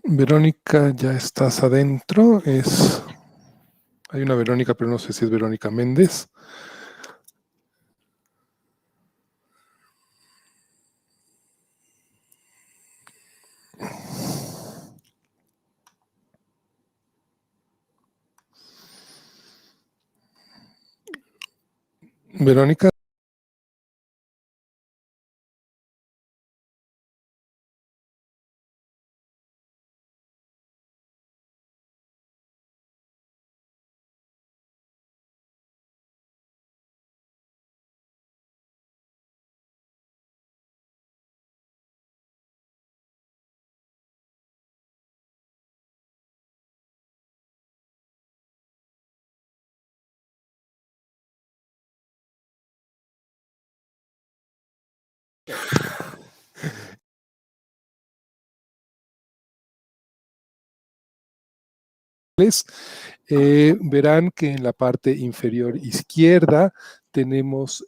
Verónica, ya estás adentro. Hay una Verónica, pero no sé si es Verónica Méndez. Verónica. Verán que en la parte inferior izquierda tenemos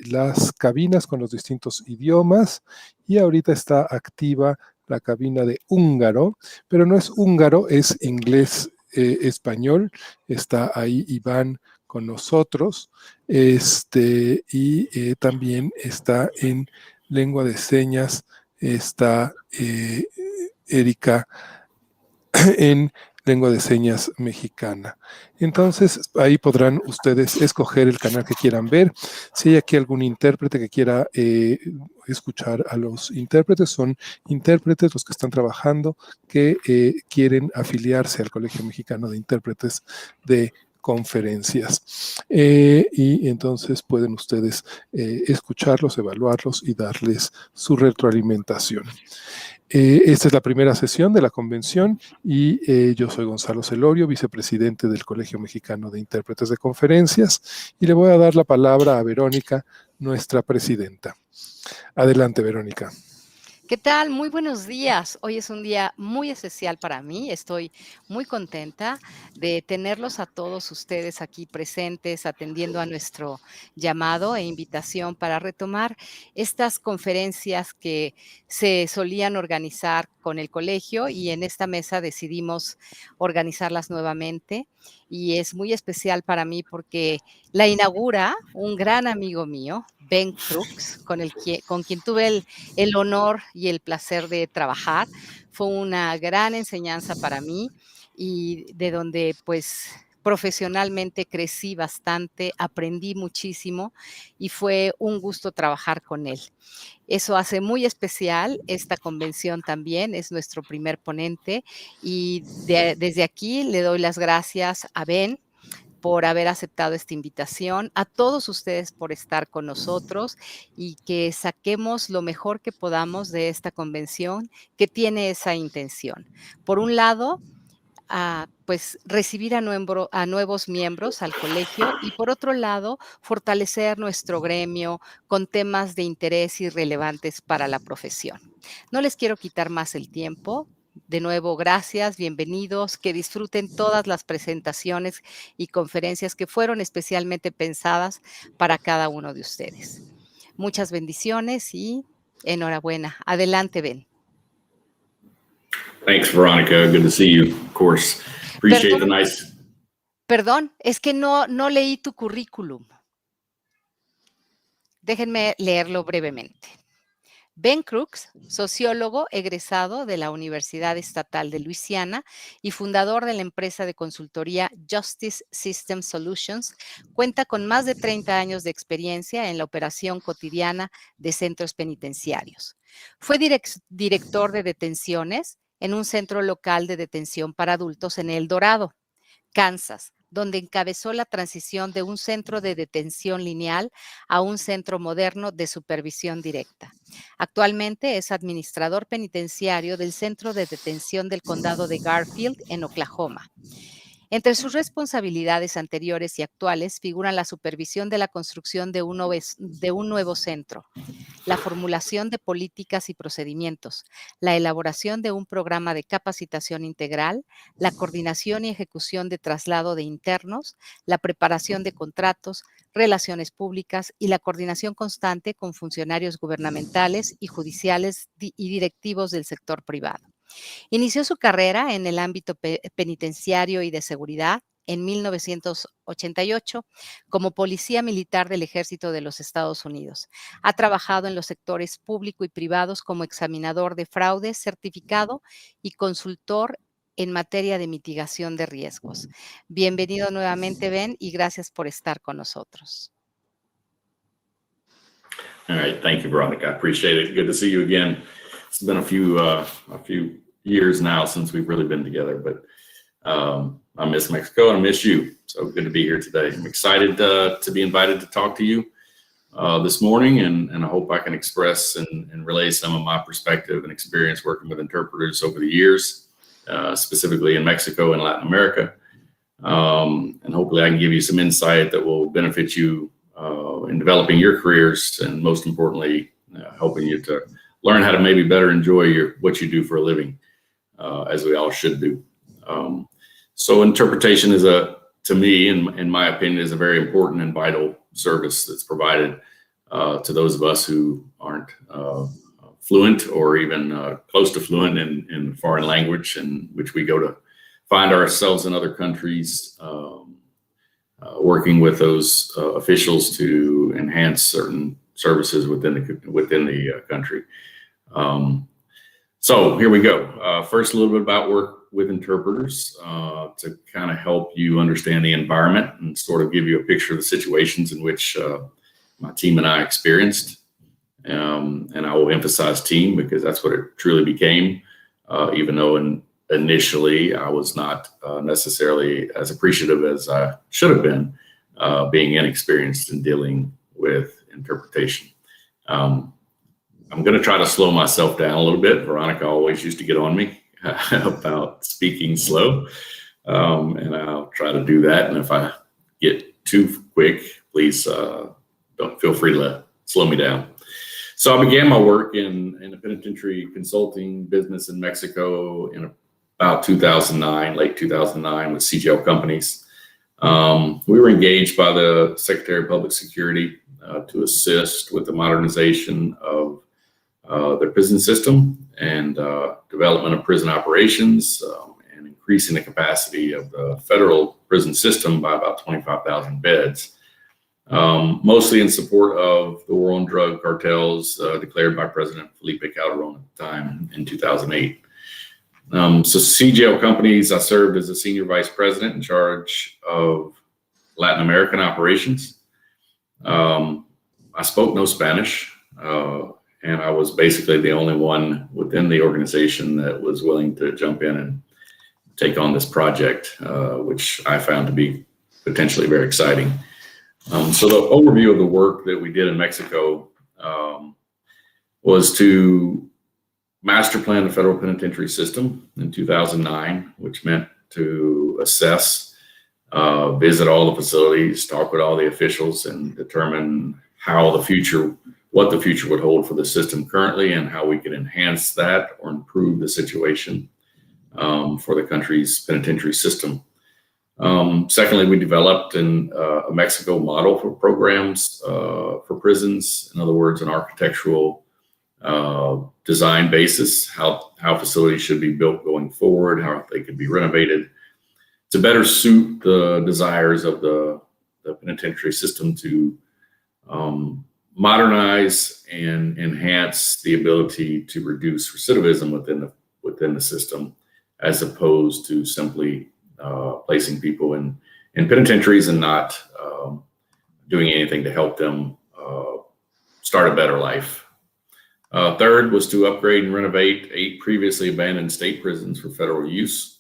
las cabinas con los distintos idiomas y ahorita está activa la cabina de húngaro, pero no es húngaro, es inglés español. Está ahí Iván con nosotros y también está en lengua de señas, está Erika en lengua de señas mexicana. Entonces, ahí podrán ustedes escoger el canal que quieran ver. Si hay aquí algún intérprete que quiera escuchar a los intérpretes, son intérpretes los que están trabajando, que quieren afiliarse al Colegio Mexicano de Intérpretes de Conferencias. Y entonces pueden ustedes escucharlos, evaluarlos y darles su retroalimentación. Esta es la primera sesión de la convención y yo soy Gonzalo Celorio, vicepresidente del Colegio Mexicano de Intérpretes de Conferencias, y le voy a dar la palabra a Verónica, nuestra presidenta. Adelante, Verónica. ¿Qué tal? Muy buenos días. Hoy es un día muy especial para mí. Estoy muy contenta de tenerlos a todos ustedes aquí presentes, atendiendo a nuestro llamado e invitación para retomar estas conferencias que se solían organizar con el colegio, y en esta mesa decidimos organizarlas nuevamente. Y es muy especial para mí porque la inaugura un gran amigo mío, Ben Crooks, con quien tuve el honor y el placer de trabajar. Fue una gran enseñanza para mí y de donde pues profesionalmente crecí bastante, aprendí muchísimo y fue un gusto trabajar con él. Eso hace muy especial esta convención también, es nuestro primer ponente, y desde aquí le doy las gracias a Ben por haber aceptado esta invitación, a todos ustedes por estar con nosotros y que saquemos lo mejor que podamos de esta convención que tiene esa intención. Por un lado, pues recibir a nuevos miembros al colegio, y por otro lado, fortalecer nuestro gremio con temas de interés y relevantes para la profesión. No les quiero quitar más el tiempo. De nuevo, gracias, bienvenidos, que disfruten todas las presentaciones y conferencias que fueron especialmente pensadas para cada uno de ustedes. Muchas bendiciones y enhorabuena. Adelante, Ben. Thanks, Veronica. Good to see you. Of course, appreciate the nice. Perdón, es que no leí tu currículum. Déjenme leerlo brevemente. Ben Crooks, sociólogo egresado de la Universidad Estatal de Luisiana y fundador de la empresa de consultoría Justice System Solutions, cuenta con más de 30 años de experiencia en la operación cotidiana de centros penitenciarios. Fue director de detenciones en un centro local de detención para adultos en el Dorado, Kansas, donde encabezó la transición de un centro de detención lineal a un centro moderno de supervisión directa. Actualmente es administrador penitenciario del Centro de Detención del Condado de Garfield, en Oklahoma. Entre sus responsabilidades anteriores y actuales figuran la supervisión de la construcción de un nuevo centro, la formulación de políticas y procedimientos, la elaboración de un programa de capacitación integral, la coordinación y ejecución de traslado de internos, la preparación de contratos, relaciones públicas y la coordinación constante con funcionarios gubernamentales y judiciales y directivos del sector privado. Inició su carrera en el ámbito penitenciario y de seguridad en 1988 como policía militar del Ejército de los Estados Unidos. Ha trabajado en los sectores público y privados como examinador de fraudes certificado y consultor en materia de mitigación de riesgos. Bienvenido nuevamente, Ben, y gracias por estar con nosotros. All right, thank you, Veronica. I appreciate it. Good to see you again. It's been a few years now since we've really been together, but I miss Mexico and I miss you. So good to be here today. I'm excited to be invited to talk to you this morning, and I hope I can express and relay some of my perspective and experience working with interpreters over the years, specifically in Mexico and Latin America. And hopefully I can give you some insight that will benefit you in developing your careers, and most importantly, helping you to learn how to maybe better enjoy what you do for a living, as we all should do. So interpretation is to me, in my opinion, is a very important and vital service that's provided to those of us who aren't fluent or even close to fluent in foreign language, in which we go to find ourselves in other countries, working with those officials to enhance certain services within the country. So here we go. First, a little bit about work with interpreters to kind of help you understand the environment and sort of give you a picture of the situations in which my team and I experienced. And I will emphasize team because that's what it truly became, even though initially I was not necessarily as appreciative as I should have been, being inexperienced in dealing with interpretation. I'm going to try to slow myself down a little bit. Veronica always used to get on me about speaking slow, and I'll try to do that. And if I get too quick, please don't feel free to slow me down. So I began my work in the penitentiary consulting business in Mexico in about 2009, late 2009, with CGL companies. We were engaged by the Secretary of Public Security to assist with the modernization of their prison system and development of prison operations, and increasing the capacity of the federal prison system by about 25,000 beds, mostly in support of the war on drug cartels declared by President Felipe Calderon at the time in 2008. So CGL companies, I served as a senior vice president in charge of Latin American operations. I spoke no Spanish, and I was basically the only one within the organization that was willing to jump in and take on this project, which I found to be potentially very exciting. So the overview of the work that we did in Mexico was to master plan the federal penitentiary system in 2009, which meant to assess, visit all the facilities, talk with all the officials, and determine what the future would hold for the system currently, and how we could enhance that or improve the situation for the country's penitentiary system. Secondly, we developed a Mexico model for programs for prisons. In other words, an architectural design basis, how facilities should be built going forward, how they could be renovated to better suit the desires of the penitentiary system to modernize and enhance the ability to reduce recidivism within the system, as opposed to simply placing people in penitentiaries and not doing anything to help them start a better life. Third was to upgrade and renovate 8 previously abandoned state prisons for federal use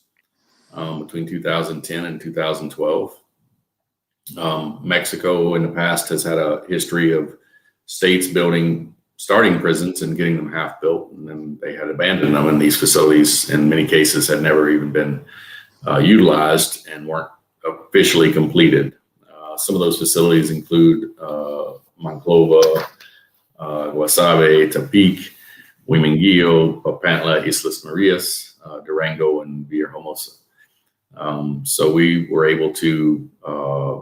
between 2010 and 2012. Mexico in the past has had a history of states starting prisons and getting them half built, and then they had abandoned them, and these facilities in many cases had never even been utilized and weren't officially completed. Some of those facilities include Monclova, Guasave, Tepic, Huiminguillo, Papantla, Islas Marias, Durango, and Villahermosa. So we were able to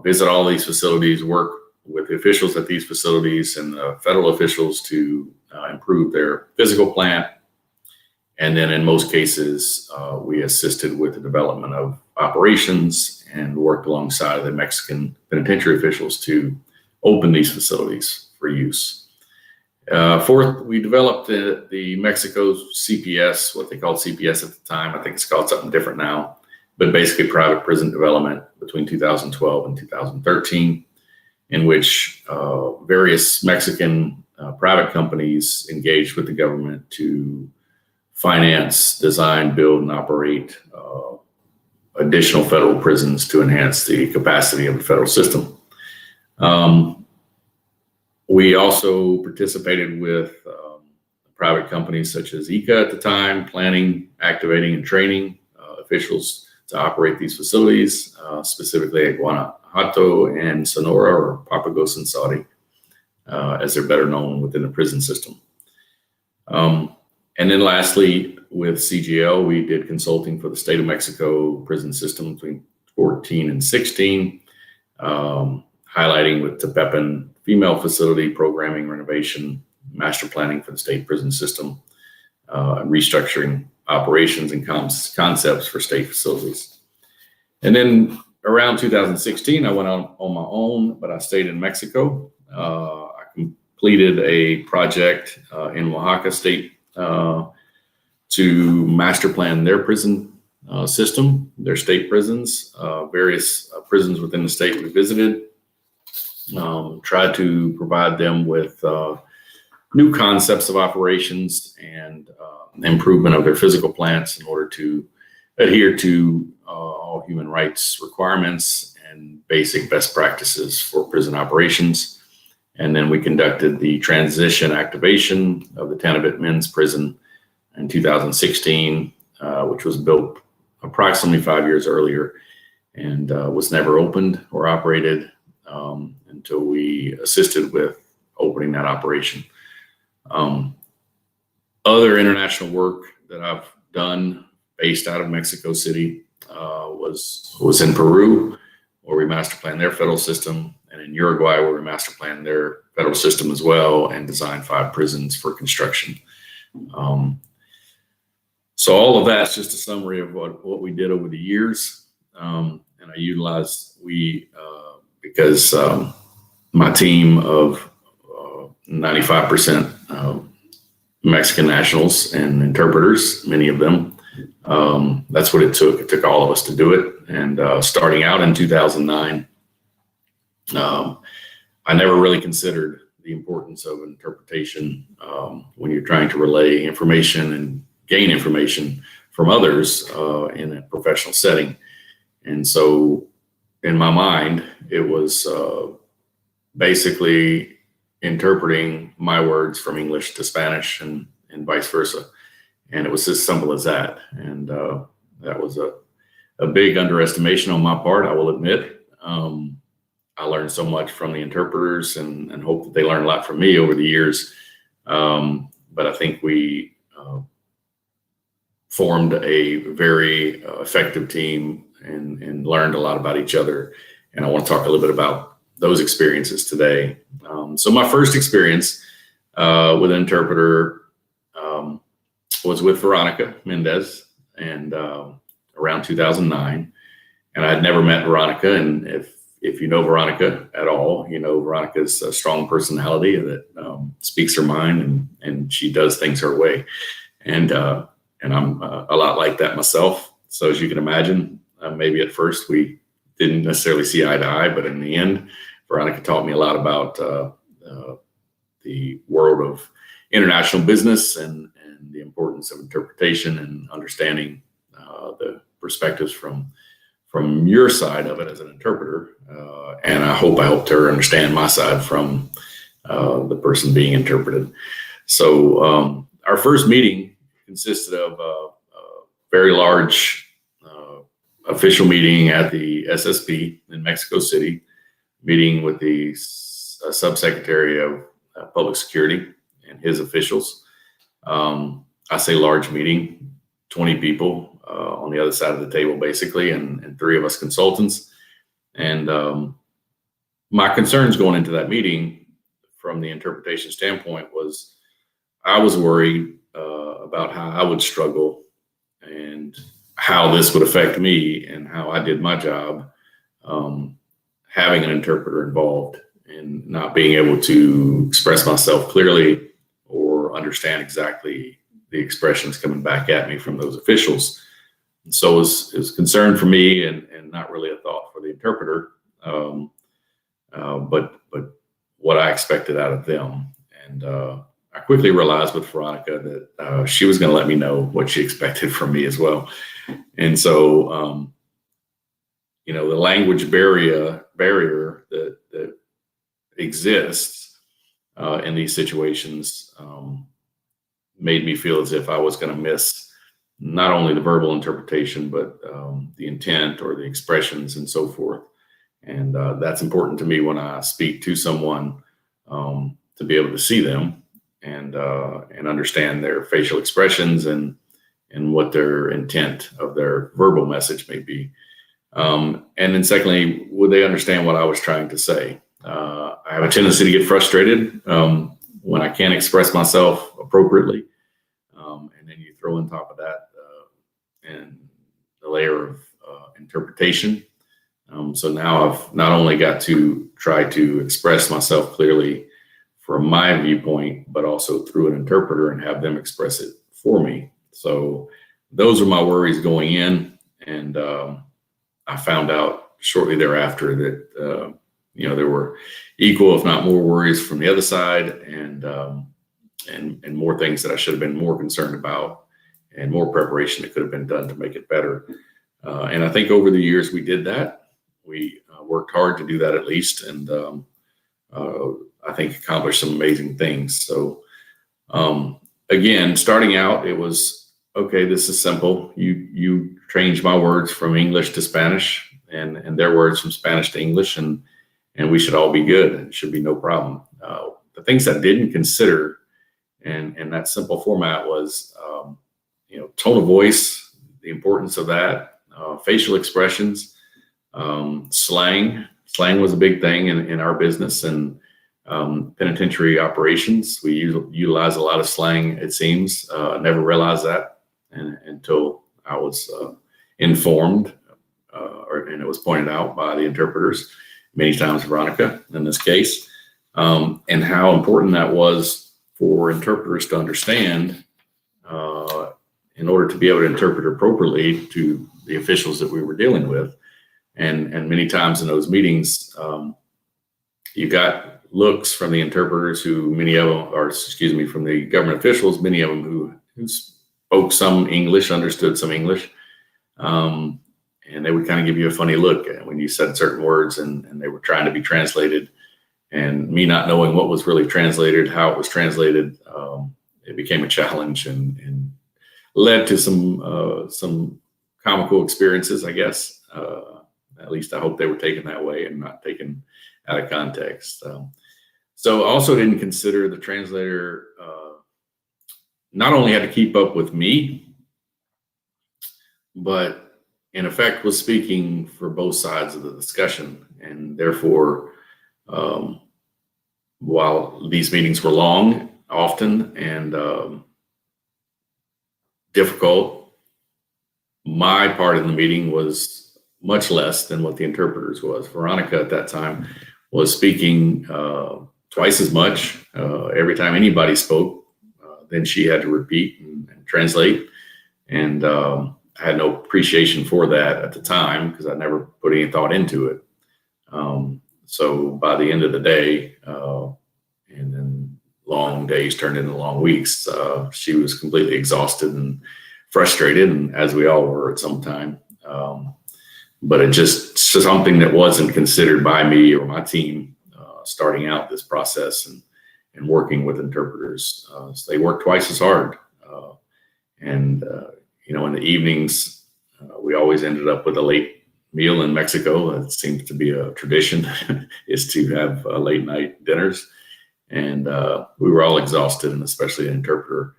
visit all these facilities, work with the officials at these facilities and federal officials to improve their physical plant And then in most cases, we assisted with the development of operations and worked alongside the Mexican penitentiary officials to open these facilities for use. Fourth, we developed the Mexico CPS, what they called CPS at the time. I think it's called something different now, but basically private prison development between 2012 and 2013, in which various Mexican private companies engaged with the government to finance, design, build, and operate additional federal prisons to enhance the capacity of the federal system. We also participated with private companies such as ICA at the time, planning, activating, and training officials to operate these facilities, specifically at Guanajuato and Sonora, or Papagos and Saudi, as they're better known within the prison system. And then lastly, with CGL, we did consulting for the state of Mexico prison system between 14 and 16, highlighting with Tepepan female facility, programming, renovation, master planning for the state prison system, restructuring operations and concepts for state facilities. And then around 2016, I went on my own, but I stayed in Mexico. I completed a project in Oaxaca State to master plan their prison system, their state prisons, various prisons within the state we visited, tried to provide them with new concepts of operations and improvement of their physical plants in order to adhere to all human rights requirements and basic best practices for prison operations. And then we conducted the transition activation of the Tanabit Men's Prison in 2016, which was built approximately 5 years earlier and was never opened or operated until we assisted with opening that operation. Other international work that I've done based out of Mexico City was in Peru, where we master planned their federal system, and in Uruguay, where we master planned their federal system as well and designed 5 prisons for construction. So all of that's just a summary of what we did over the years. And I utilized, because my team of 95% Mexican nationals and interpreters, many of them, that's what it took. It took all of us to do it. And starting out in 2009, I never really considered the importance of interpretation when you're trying to relay information and gain information from others in a professional setting. And so in my mind, it was basically interpreting my words from English to Spanish and vice versa. And it was as simple as that. And that was a big underestimation on my part, I will admit. I learned so much from the interpreters and hope that they learned a lot from me over the years. But I think we formed a very effective team and learned a lot about each other. And I want to talk a little bit about those experiences today. So my first experience with an interpreter was with Veronica Mendez, and around 2009. And I'd never met Veronica. And if you know Veronica at all, you know Veronica's a strong personality that speaks her mind, and she does things her way. And I'm a lot like that myself. So as you can imagine, maybe at first we didn't necessarily see eye to eye, but in the end, Veronica taught me a lot about the world of international business and the importance of interpretation and understanding the perspectives from your side of it as an interpreter. And I hope I helped her understand my side from the person being interpreted. So our first meeting consisted of a very large official meeting at the SSP in Mexico City, meeting with the subsecretary of public security and his officials. I say large meeting, 20 people on the other side of the table, basically, and 3 of us consultants. And my concerns going into that meeting from the interpretation standpoint was I was worried about how I would struggle and how this would affect me and how I did my job, having an interpreter involved and not being able to express myself clearly or understand exactly the expressions coming back at me from those officials. And so it was concern for me and not really a thought for the interpreter, but what I expected out of them. And I quickly realized with Veronica that she was going to let me know what she expected from me as well. And so, the language barrier that exists in these situations made me feel as if I was going to miss not only the verbal interpretation, but the intent or the expressions and so forth. And that's important to me when I speak to someone, to be able to see them and understand their facial expressions and what their intent of their verbal message may be. And then secondly, would they understand what I was trying to say? I have a tendency to get frustrated when I can't express myself appropriately. And then you throw on top of that and the layer of interpretation. So now I've not only got to try to express myself clearly from my viewpoint, but also through an interpreter and have them express it for me. So those are my worries going in. And I found out shortly thereafter that, there were equal, if not more, worries from the other side and more things that I should have been more concerned about and more preparation that could have been done to make it better. And I think over the years we did that. We worked hard to do that at least. And I think accomplished some amazing things. So again, starting out, it was, okay, this is simple. You change my words from English to Spanish and their words from Spanish to English, and we should all be good. It should be no problem. The things I didn't consider in that simple format was, tone of voice, the importance of that, facial expressions, slang. Slang was a big thing in our business and penitentiary operations. We utilize a lot of slang, it seems. I never realized that until I was informed, and it was pointed out by the interpreters, many times Veronica in this case, and how important that was for interpreters to understand in order to be able to interpret appropriately to the officials that we were dealing with. And many times in those meetings, you got looks from the interpreters from the government officials, many of them who spoke some English, understood some English. And they would kind of give you a funny look when you said certain words and they were trying to be translated, and me not knowing what was really translated, how it was translated, it became a challenge and led to some comical experiences, I guess. At least I hope they were taken that way and not taken out of context. So I also didn't consider the translator not only had to keep up with me, but in effect was speaking for both sides of the discussion. And therefore, while these meetings were long, often, and difficult, my part in the meeting was much less than what the interpreters was. Veronica at that time was speaking twice as much. Every time anybody spoke, then she had to repeat and translate. And I had no appreciation for that at the time because I never put any thought into it. So by the end of the day, and then long days turned into long weeks, she was completely exhausted and frustrated, and as we all were at some time. But it just something that wasn't considered by me or my team starting out this process and working with interpreters. So they worked twice as hard. In the evenings, we always ended up with a late meal in Mexico. It seems to be a tradition is to have late night dinners. And we were all exhausted, and especially an interpreter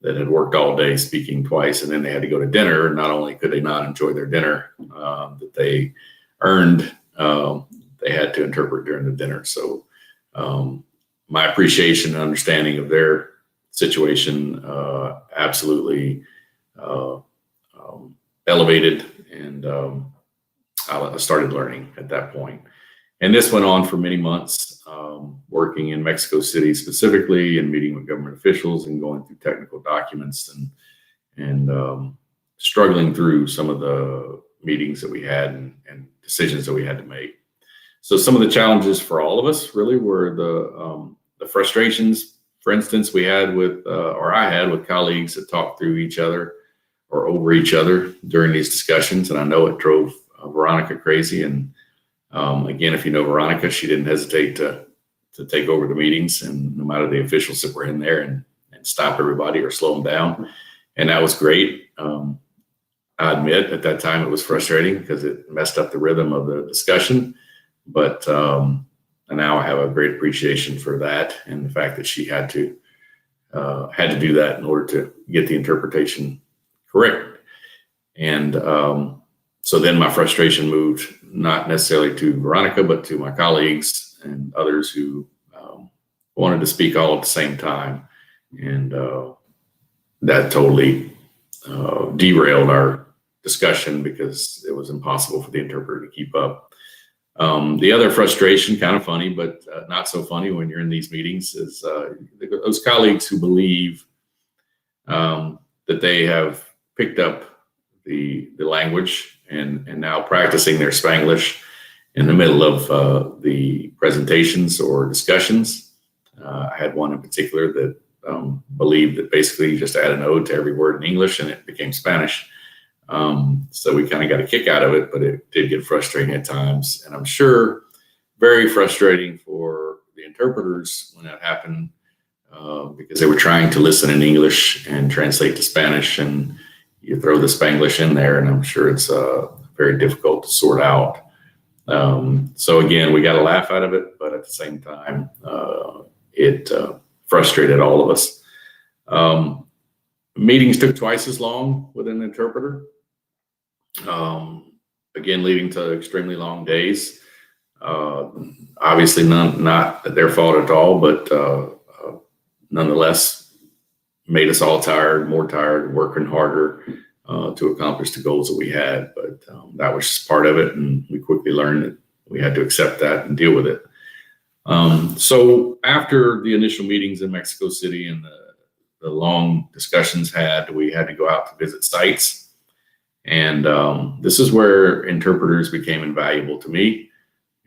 that had worked all day speaking twice, and then they had to go to dinner. Not only could they not enjoy their dinner that they earned, they had to interpret during the dinner. So my appreciation and understanding of their situation absolutely elevated, and I started learning at that point. And this went on for many months, working in Mexico City specifically, and meeting with government officials and going through technical documents and struggling through some of the meetings that we had and decisions that we had to make. So some of the challenges for all of us really were the frustrations. For instance, we had I had with colleagues that talked through each other or over each other during these discussions, and I know it drove Veronica crazy. And again, if you know Veronica, she didn't hesitate to take over the meetings, and no matter the officials that were in there, and stop everybody or slow them down, and that was great. I admit at that time it was frustrating because it messed up the rhythm of the discussion, but now I have a great appreciation for that, and the fact that she had to do that in order to get the interpretation correct. And so then my frustration moved not necessarily to Veronica, but to my colleagues and others who wanted to speak all at the same time, and that totally derailed our discussion because it was impossible for the interpreter to keep up. The other frustration, kind of funny, but not so funny when you're in these meetings, is those colleagues who believe that they have picked up the language and now practicing their Spanglish in the middle of the presentations or discussions. I had one in particular that believed that basically you just add an O to every word in English and it became Spanish. So we kind of got a kick out of it, but it did get frustrating at times. And I'm sure very frustrating for the interpreters when that happened, because they were trying to listen in English and translate to Spanish, and you throw the Spanglish in there, and I'm sure it's very difficult to sort out. So again, we got a laugh out of it, but at the same time, it frustrated all of us. Meetings took twice as long with an interpreter, again, leading to extremely long days. Obviously, not their fault at all, but nonetheless, made us all tired, more tired, working harder to accomplish the goals that we had. But that was just part of it, and we quickly learned that we had to accept that and deal with it. So after the initial meetings in Mexico City and the long discussions we had to go out to visit sites. And this is where interpreters became invaluable to me.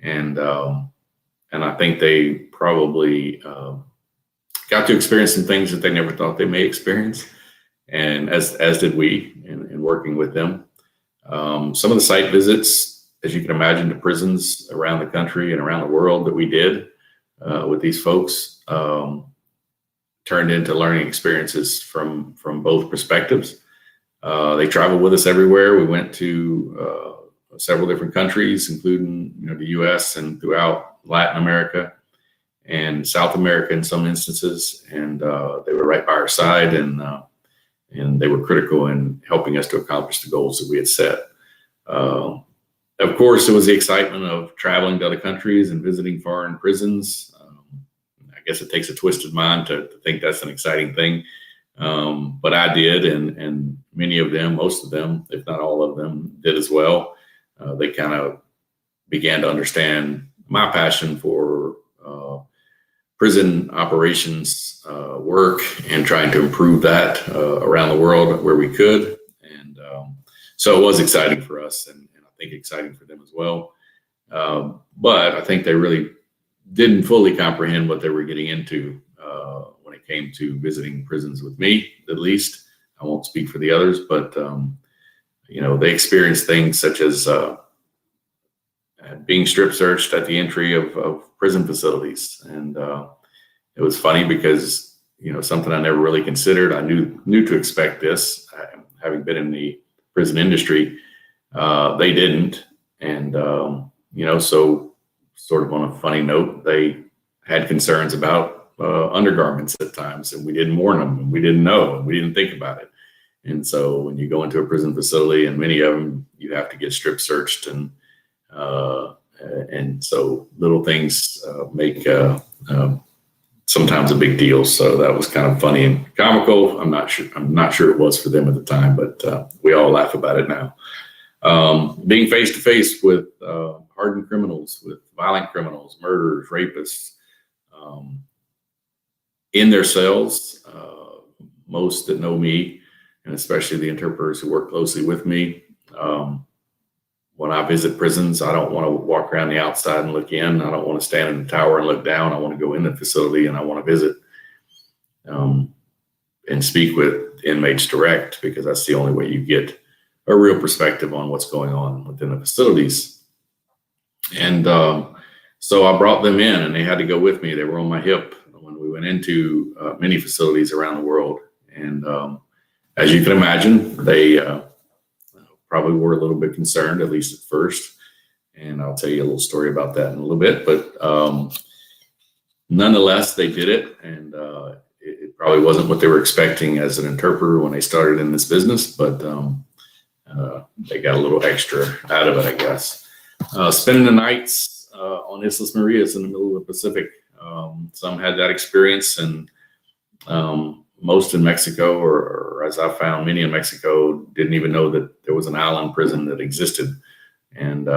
And I think they probably got to experience some things that they never thought they may experience. And as did we in working with them. Some of the site visits, as you can imagine, to prisons around the country and around the world that we did with these folks turned into learning experiences from both perspectives. They traveled with us everywhere. We went to several different countries, including the U.S. and throughout Latin America and South America in some instances. And they were right by our side, and they were critical in helping us to accomplish the goals that we had set. Of course, it was the excitement of traveling to other countries and visiting foreign prisons. I guess it takes a twisted mind to think that's an exciting thing. But I did, and many of them, most of them, if not all of them, did as well. They kind of began to understand my passion for prison operations work and trying to improve that around the world where we could. And so it was exciting for us, and I think exciting for them as well. But I think they really didn't fully comprehend what they were getting into when it came to visiting prisons with me, at least. I won't speak for the others, but they experienced things such as being strip searched at the entry of prison facilities. And it was funny because, something I never really considered. I knew to expect this, having been in the prison industry. They didn't. And, so sort of on a funny note, they had concerns about undergarments at times, and we didn't warn them, and we didn't know, and we didn't think about it. And so when you go into a prison facility, and many of them, you have to get strip searched, and so little things make sometimes a big deal. So that was kind of funny and comical. I'm not sure it was for them at the time, but we all laugh about it now. Being face to face with hardened criminals, with violent criminals, murderers, rapists, in their cells. Most that know me, and especially the interpreters who work closely with me, when I visit prisons, I don't want to walk around the outside and look in. I don't want to stand in the tower and look down. I want to go in the facility and I want to visit and speak with inmates direct, because that's the only way you get a real perspective on what's going on within the facilities. And so I brought them in, and they had to go with me. They were on my hip when we went into many facilities around the world. And as you can imagine, they probably were a little bit concerned, at least at first. And I'll tell you a little story about that in a little bit. But nonetheless, they did it. And it probably wasn't what they were expecting as an interpreter when they started in this business, but they got a little extra out of it, I guess. Spending the nights on Islas Marias in the middle of the Pacific. Some had that experience, and most in Mexico, or as I found, many in Mexico didn't even know that there was an island prison that existed. And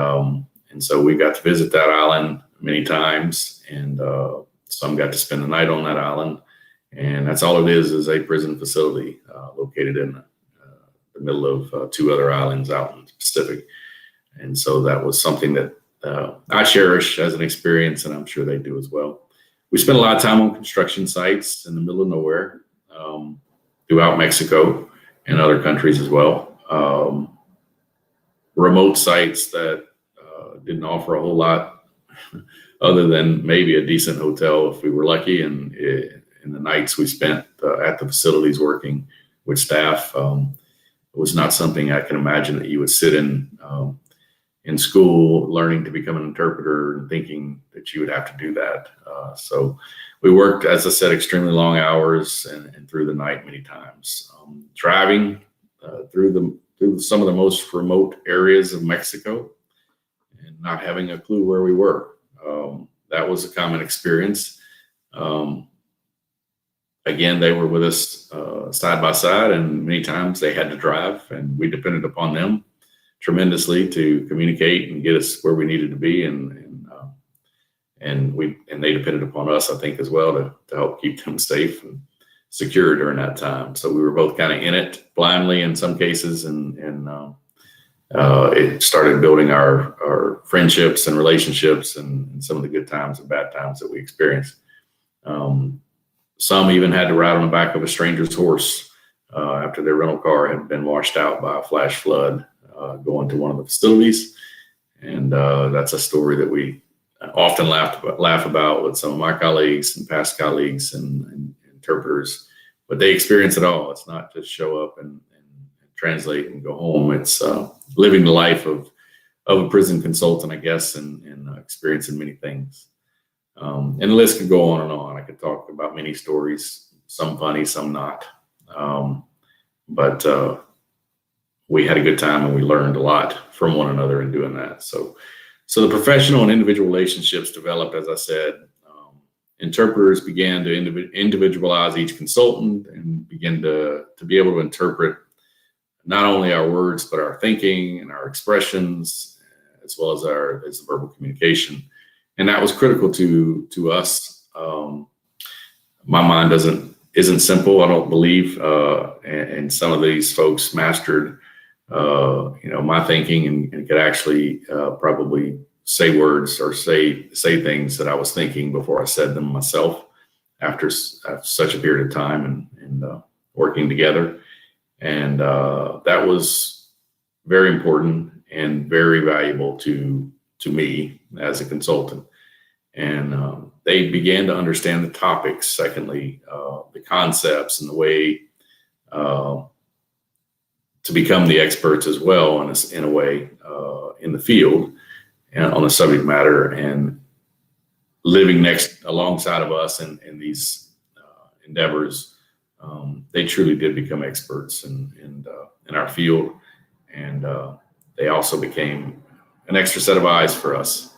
so we got to visit that island many times, and some got to spend the night on that island. And that's all it is a prison facility located in the middle of two other islands out in the Pacific. And so that was something that I cherish as an experience, and I'm sure they do as well. We spent a lot of time on construction sites in the middle of nowhere, throughout Mexico and other countries as well. Remote sites that didn't offer a whole lot other than maybe a decent hotel if we were lucky. And in the nights we spent at the facilities working with staff, it was not something I can imagine that you would sit in school learning to become an interpreter and thinking that you would have to do that. So we worked, as I said, extremely long hours and through the night many times. Driving through some of the most remote areas of Mexico and not having a clue where we were. That was a common experience. Again, they were with us side by side, and many times they had to drive, and we depended upon them tremendously to communicate and get us where we needed to be, and they depended upon us, I think, as well to help keep them safe and secure during that time. So we were both kind of in it blindly in some cases, and it started building our friendships and relationships and some of the good times and bad times that we experienced. Some even had to ride on the back of a stranger's horse after their rental car had been washed out by a flash flood going to one of the facilities. And that's a story that we often laugh about with some of my colleagues and past colleagues and interpreters. But they experience it all. It's not just show up and translate and go home. It's living the life of a prison consultant, I guess, and experiencing many things. And the list could go on and on. I could talk about many stories, some funny, some not. But we had a good time, and we learned a lot from one another in doing that. So the professional and individual relationships developed, as I said. Interpreters began to individualize each consultant and begin to be able to interpret not only our words, but our thinking and our expressions, as well as the verbal communication. And that was critical to us. My mind isn't simple, I don't believe. And some of these folks mastered, my thinking and could actually probably say words or say things that I was thinking before I said them myself after such a period of time and working together. And that was very important and very valuable to me as a consultant. And they began to understand the topics. Secondly, the concepts and the way to become the experts as well, in a way, in the field and on the subject matter, and living alongside of us in these endeavors. They truly did become experts in our field, and they also became an extra set of eyes for us.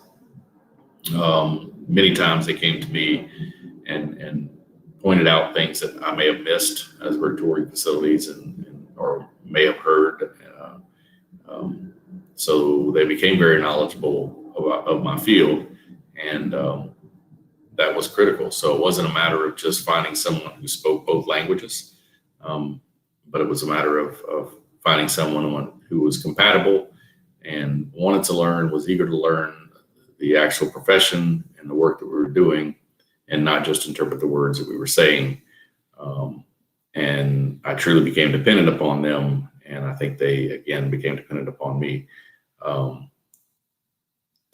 Many times they came to me and pointed out things that I may have missed as we're touring facilities or may have heard. So they became very knowledgeable of my field, and that was critical. So it wasn't a matter of just finding someone who spoke both languages, but it was a matter of finding someone who was compatible and wanted to learn, was eager to learn the actual profession and the work that we were doing, and not just interpret the words that we were saying. And I truly became dependent upon them, and I think they, again, became dependent upon me.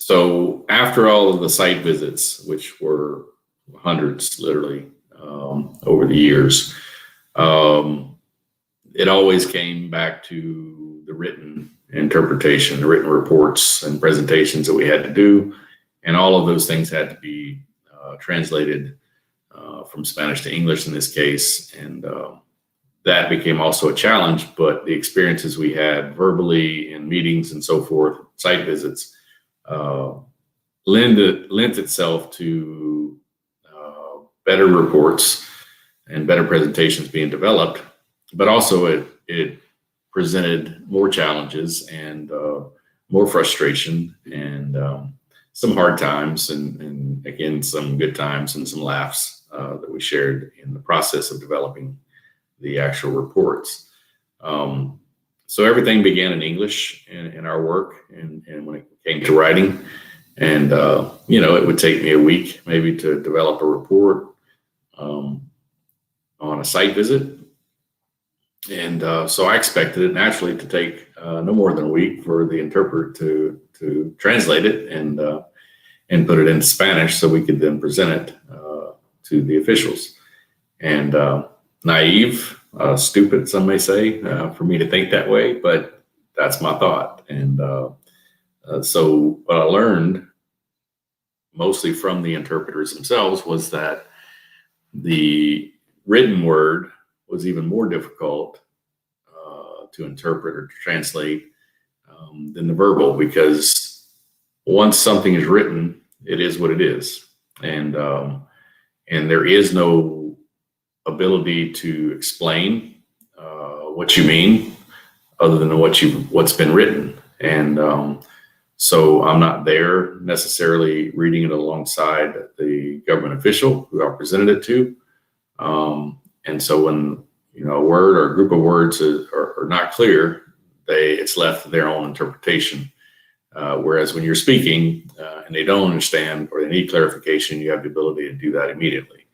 So after all of the site visits, which were hundreds, literally, over the years, it always came back to the written interpretation, the written reports and presentations that we had to do. And all of those things had to be translated from Spanish to English in this case. And that became also a challenge, but the experiences we had verbally in meetings and so forth, site visits, lent itself to better reports and better presentations being developed, but also it presented more challenges and more frustration and some hard times and again, some good times and some laughs that we shared in the process of developing the actual reports. So everything began in English in our work and when it came to writing. And, it would take me a week maybe to develop a report on a site visit. And so I expected it naturally to take no more than a week for the interpreter to translate it and put it into Spanish so we could then present it to the officials. And naive, stupid, some may say, for me to think that way, but that's my thought. And so what I learned mostly from the interpreters themselves was that the written word was even more difficult to interpret or to translate than the verbal, because once something is written, it is what it is. And there is no ability to explain what you mean other than what's been written. And so I'm not there necessarily reading it alongside the government official who I presented it to. And so when a word or a group of words are not clear, it's left to their own interpretation. Whereas when you're speaking and they don't understand or they need clarification, you have the ability to do that immediately.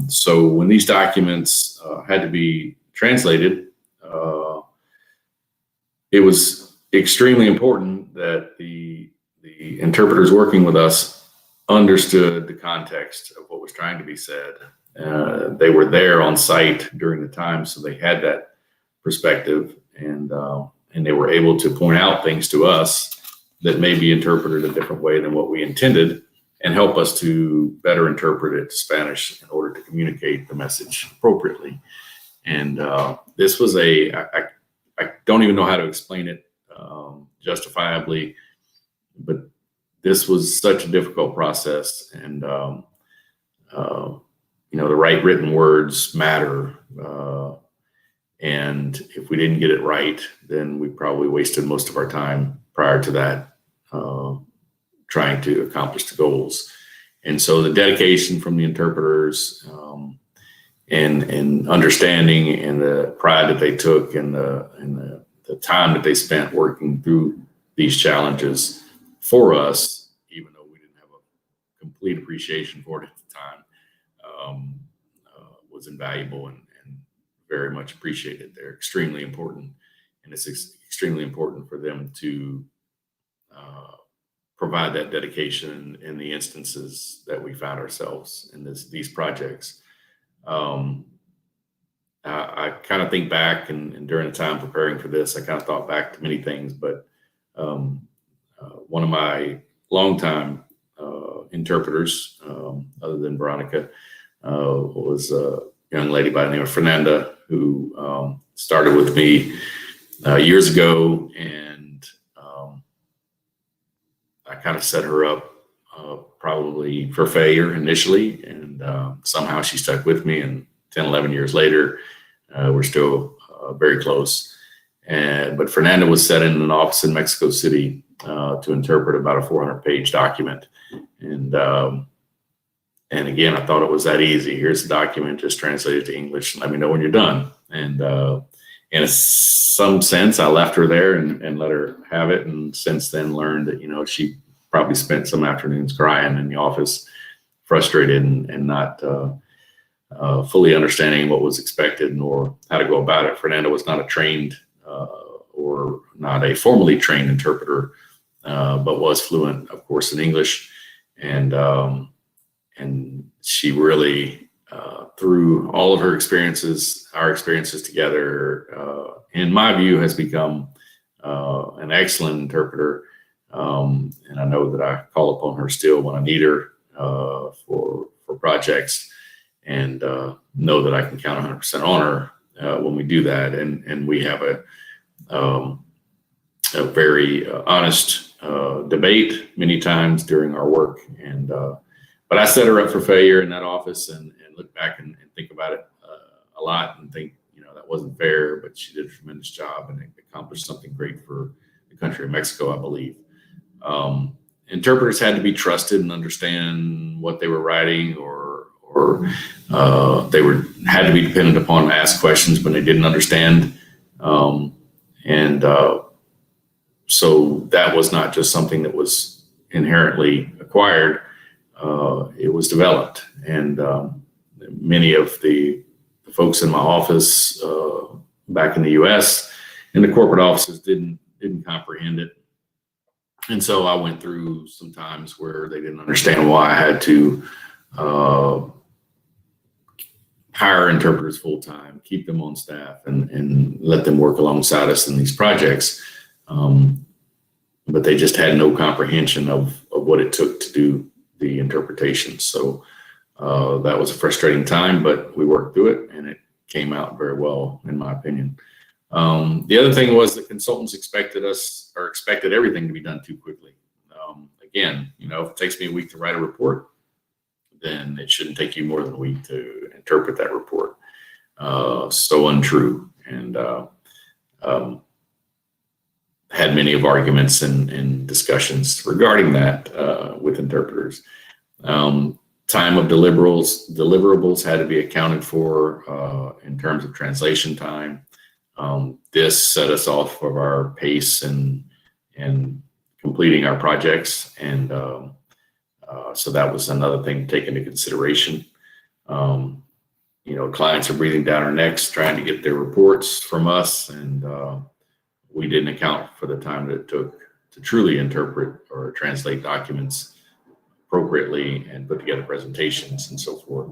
So when these documents had to be translated, it was extremely important that the interpreters working with us understood the context of what was trying to be said. They were there on site during the time, so they had that perspective, and they were able to point out things to us that may be interpreted a different way than what we intended, and help us to better interpret it to Spanish in order to communicate the message appropriately. And this was I don't even know how to explain it justifiably, but this was such a difficult process. And the right written words matter. And if we didn't get it right, then we probably wasted most of our time prior to that trying to accomplish the goals. And so the dedication from the interpreters and understanding and the pride that they took and the time that they spent working through these challenges for us, even though we didn't have a complete appreciation for it at the time, was invaluable and very much appreciated. They're extremely important, and it's extremely important for them to provide that dedication in the instances that we found ourselves in these projects. I kind of think back, and during the time preparing for this, I kind of thought back to many things, but one of my longtime interpreters, other than Veronica, was a young lady by the name of Fernanda, who started with me years ago, and I kind of set her up probably for failure initially, and somehow she stuck with me, and 10, 11 years later, we're still very close. But Fernanda was set in an office in Mexico City to interpret about a 400-page document. And again, I thought it was that easy. Here's the document, just translate it to English and let me know when you're done. And in some sense, I left her there and let her have it. And since then learned that, you know, she probably spent some afternoons crying in the office, frustrated and not fully understanding what was expected nor how to go about it. Fernanda was not a trained or not a formally trained interpreter, but was fluent, of course, in English. And she really, through all of her experiences, our experiences together, in my view, has become an excellent interpreter. And I know that I call upon her still when I need her for projects, and know that I can count 100% on her when we do that. And we have a very honest debate many times during our work. But I set her up for failure in that office, and look back and think about it a lot and think, you know, that wasn't fair, but she did a tremendous job and accomplished something great for the country of Mexico, I believe. Interpreters had to be trusted and understand what they were writing, or they had to be dependent upon to ask questions when they didn't understand. So that was not just something that was inherently acquired. It was developed, and many of the folks in my office back in the U.S. in the corporate offices didn't comprehend it, and so I went through some times where they didn't understand why I had to hire interpreters full time, keep them on staff, and let them work alongside us in these projects. But they just had no comprehension of what it took to do the interpretation. So that was a frustrating time, but we worked through it, and it came out very well, in my opinion. The other thing was that consultants expected everything to be done too quickly. Again, you know, if it takes me a week to write a report, then it shouldn't take you more than a week to interpret that report. So untrue. And had many of arguments and discussions regarding that with interpreters. Time of deliverables had to be accounted for in terms of translation time. This set us off of our pace and completing our projects, and so that was another thing to take into consideration. You know, clients are breathing down our necks trying to get their reports from us, and we didn't account for the time that it took to truly interpret or translate documents appropriately and put together presentations and so forth.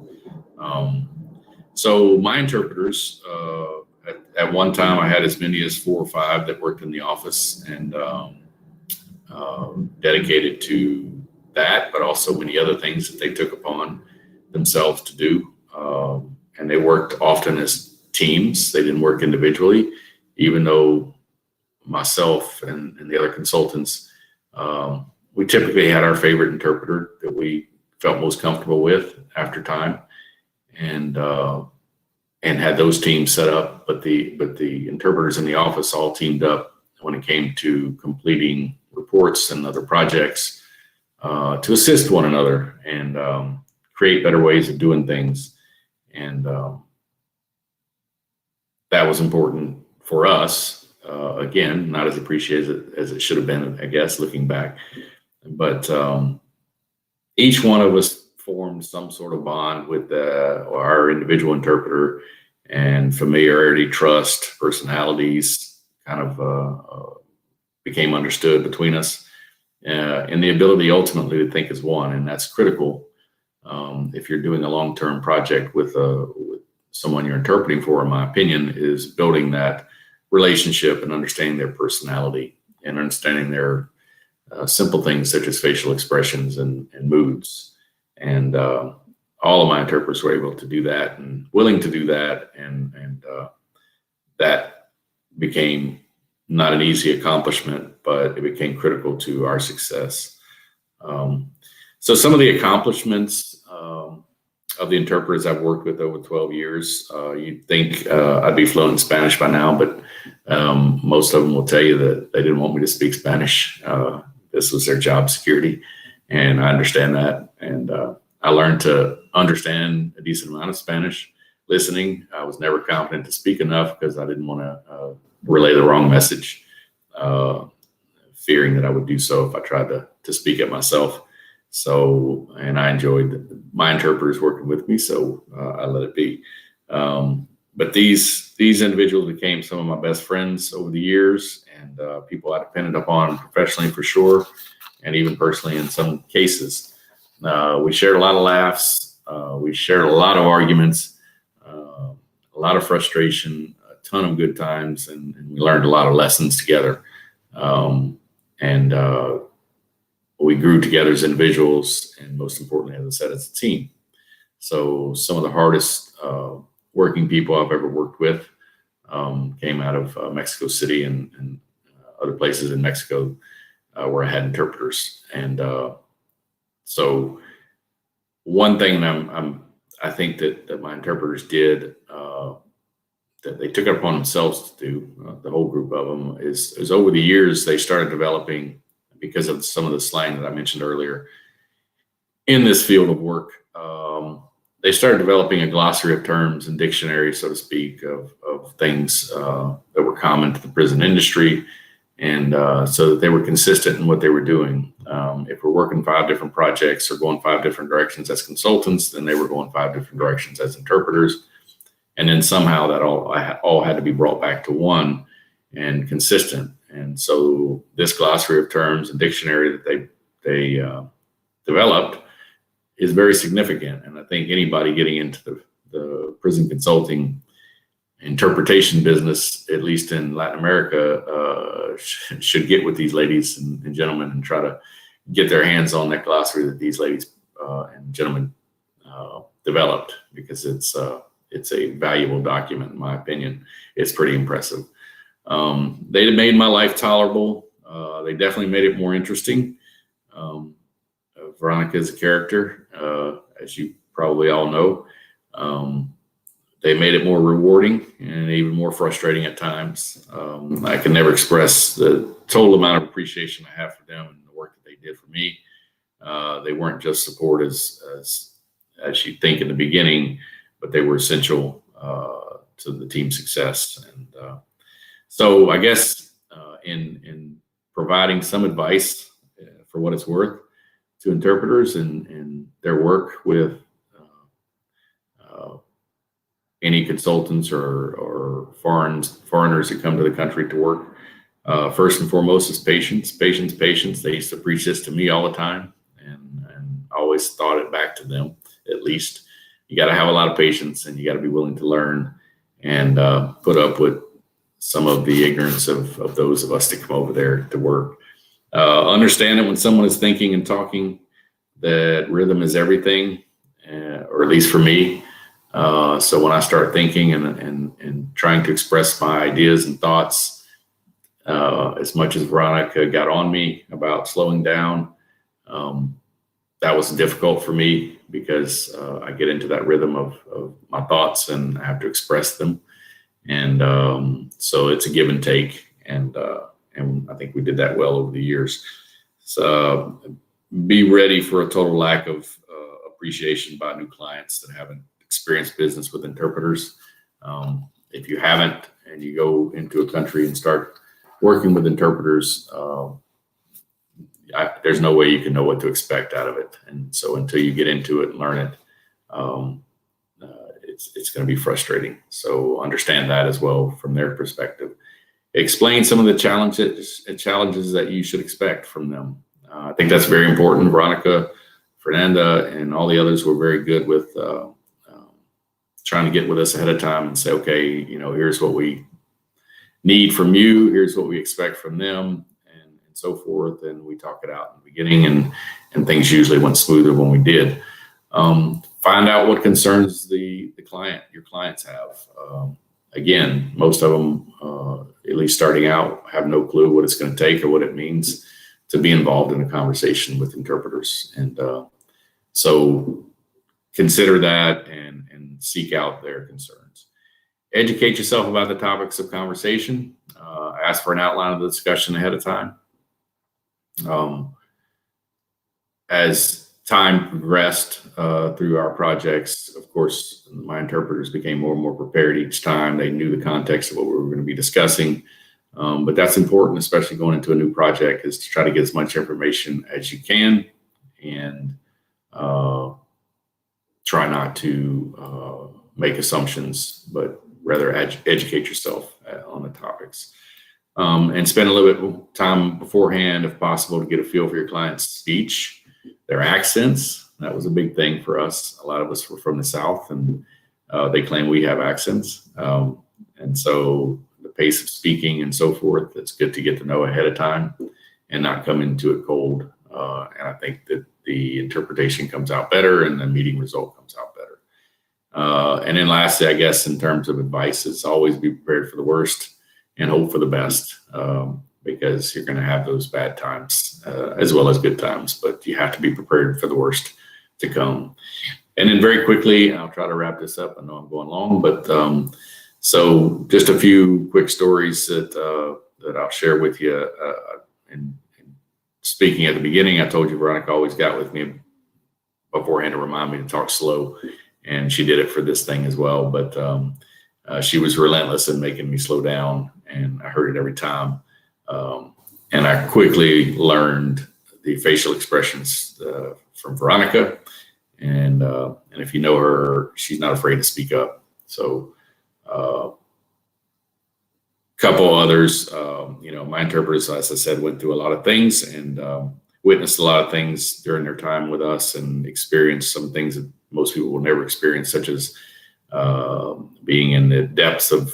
So my interpreters, at one time I had as many as 4 or 5 that worked in the office and dedicated to that, but also many other things that they took upon themselves to do. And they worked often as teams. They didn't work individually, even though myself and the other consultants, we typically had our favorite interpreter that we felt most comfortable with after time, and had those teams set up. But the interpreters in the office all teamed up when it came to completing reports and other projects to assist one another and create better ways of doing things. And that was important for us. Again, not as appreciated as it should have been, I guess, looking back. But each one of us formed some sort of bond with our individual interpreter, and familiarity, trust, personalities kind of became understood between us, and the ability ultimately to think as one. And that's critical if you're doing a long-term project with someone you're interpreting for, in my opinion, is building that relationship and understanding their personality and understanding their simple things such as facial expressions and moods. And all of my interpreters were able to do that and willing to do that. And that became not an easy accomplishment, but it became critical to our success. So some of the accomplishments of the interpreters I've worked with over 12 years, you'd think I'd be fluent in Spanish by now, but most of them will tell you that they didn't want me to speak Spanish. This was their job security, and I understand that. And I learned to understand a decent amount of Spanish listening. I was never confident to speak enough because I didn't want to relay the wrong message, fearing that I would do so if I tried to speak it myself. So, and I enjoyed my interpreters working with me, so I let it be. But these individuals became some of my best friends over the years, and people I depended upon professionally for sure, and even personally in some cases. We shared a lot of laughs. We shared a lot of arguments, a lot of frustration, a ton of good times, and we learned a lot of lessons together. We grew together as individuals, and most importantly, as I said, as a team. So some of the hardest working people I've ever worked with came out of Mexico City and other places in Mexico where I had interpreters. And so one thing I think that my interpreters did that they took it upon themselves to do, the whole group of them, is over the years they started developing, because of some of the slang that I mentioned earlier, in this field of work, they started developing a glossary of terms and dictionary, so to speak, of things that were common to the prison industry, and so that they were consistent in what they were doing. If we're working 5 different projects or going 5 different directions as consultants, then they were going 5 different directions as interpreters. And then somehow that all had to be brought back to one and consistent. And so this glossary of terms and dictionary that they developed is very significant. And I think anybody getting into the prison consulting interpretation business, at least in Latin America, should get with these ladies and gentlemen and try to get their hands on that glossary that these ladies and gentlemen developed, because it's a valuable document, in my opinion. It's pretty impressive. They made my life tolerable. They definitely made it more interesting. Veronica is a character, as you probably all know. They made it more rewarding and even more frustrating at times. I can never express the total amount of appreciation I have for them and the work that they did for me. They weren't just support as you'd think in the beginning, but they were essential to the team's success. And so I guess in providing some advice, for what it's worth, to interpreters and their work with any consultants or foreigners that come to the country to work, first and foremost is patience. They used to preach this to me all the time, and I always thought it back to them, at least. You got to have a lot of patience, and you got to be willing to learn and put up with some of the ignorance of those of us that come over there to work. Understand that when someone is thinking and talking, that rhythm is everything, or at least for me. So when I start thinking and trying to express my ideas and thoughts, as much as Veronica got on me about slowing down, that was difficult for me, because I get into that rhythm of my thoughts and I have to express them. And so it's a give and take. And I think we did that well over the years. So be ready for a total lack of appreciation by new clients that haven't experienced business with interpreters. If you haven't, and you go into a country and start working with interpreters, there's no way you can know what to expect out of it. And so until you get into it and learn it, it's going to be frustrating. So understand that as well from their perspective. Explain some of the challenges that you should expect from them. I think that's very important. Veronica, Fernanda, and all the others were very good with trying to get with us ahead of time and say, okay, here's what we need from you. Here's what we expect from them, and so forth. And we talk it out in the beginning, and things usually went smoother when we did. Find out what concerns your clients have. Again, most of them, at least starting out, have no clue what it's going to take or what it means to be involved in a conversation with interpreters. And So consider that and seek out their concerns. Educate yourself about the topics of conversation. Ask for an outline of the discussion ahead of time. As time progressed through our projects, of course, my interpreters became more and more prepared each time. They knew the context of what we were going to be discussing. But that's important, especially going into a new project, is to try to get as much information as you can and try not to make assumptions, but rather educate yourself on the topics. And spend a little bit of time beforehand, if possible, to get a feel for your client's speech, their accents. That was a big thing for us. A lot of us were from the South, and they claim we have accents. And so the pace of speaking and so forth, it's good to get to know ahead of time and not come into it cold. And I think that the interpretation comes out better and the meeting result comes out better. And then lastly, I guess, in terms of advice, is always be prepared for the worst and hope for the best, because you're going to have those bad times as well as good times, but you have to be prepared for the worst to come. And then very quickly, I'll try to wrap this up. I know I'm going long, but so just a few quick stories that I'll share with you. And speaking at the beginning, I told you Veronica always got with me beforehand to remind me to talk slow, and she did it for this thing as well. But she was relentless in making me slow down, and I heard it every time. And I quickly learned the facial expressions from Veronica. And if you know her, she's not afraid to speak up. So couple others, my interpreters, as I said, went through a lot of things and witnessed a lot of things during their time with us and experienced some things that most people will never experience, such as being in the depths of